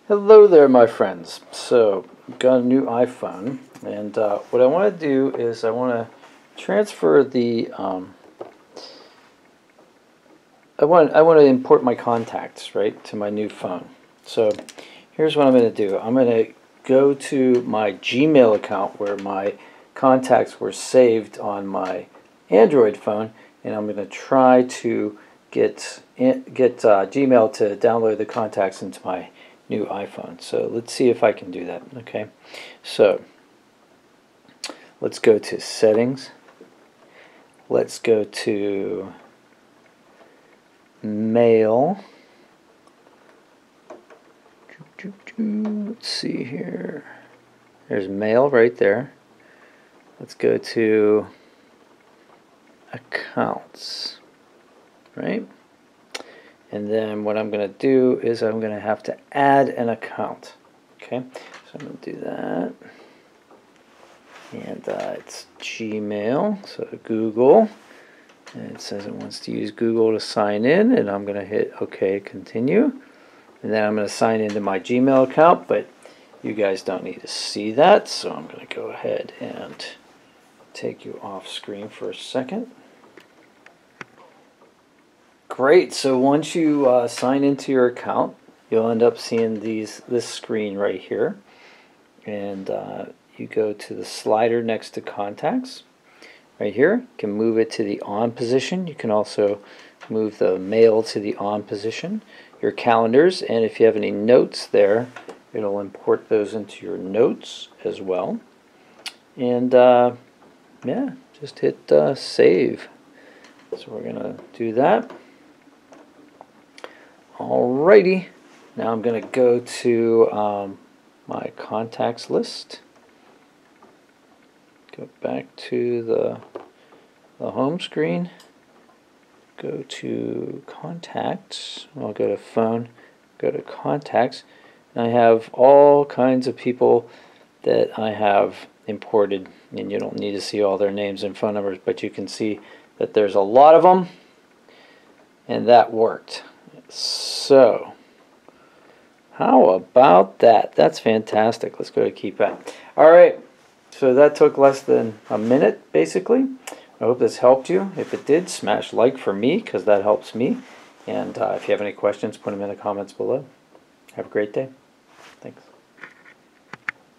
Hello there, my friends. So, I've got a new iPhone, and what I want to do is I want to transfer the. I want to import my contacts right to my new phone. So, here's what I'm going to do. I'm going to go to my Gmail account where my contacts were saved on my Android phone, and I'm going to try to get Gmail to download the contacts into my new iPhone. So let's see if I can do that. Okay, so let's go to settings. Let's go to mail. Let's see here. There's mail right there. Let's go to accounts, right? And then what I'm going to do is I'm going to have to add an account. Okay, so I'm going to do that. And it's Gmail, so Google. And it says it wants to use Google to sign in, and I'm going to hit OK, continue. And then I'm going to sign into my Gmail account, but you guys don't need to see that, so I'm going to go ahead and take you off screen for a second. Great, so once you sign into your account, you'll end up seeing this screen right here. And you go to the slider next to contacts. Right here, you can move it to the on position. You can also move the mail to the on position. Your calendars, and if you have any notes there, it'll import those into your notes as well. And yeah, just hit save. So we're going to do that. Alrighty, now I'm going to go to my contacts list. Go back to the home screen. Go to contacts. I'll go to phone. Go to contacts. And I have all kinds of people that I have imported. And you don't need to see all their names and phone numbers, but you can see that there's a lot of them. And that worked. So, how about that? That's fantastic. Let's go to keypad. Alright, so that took less than a minute, basically. I hope this helped you. If it did, smash like for me, because that helps me. And if you have any questions, put them in the comments below. Have a great day.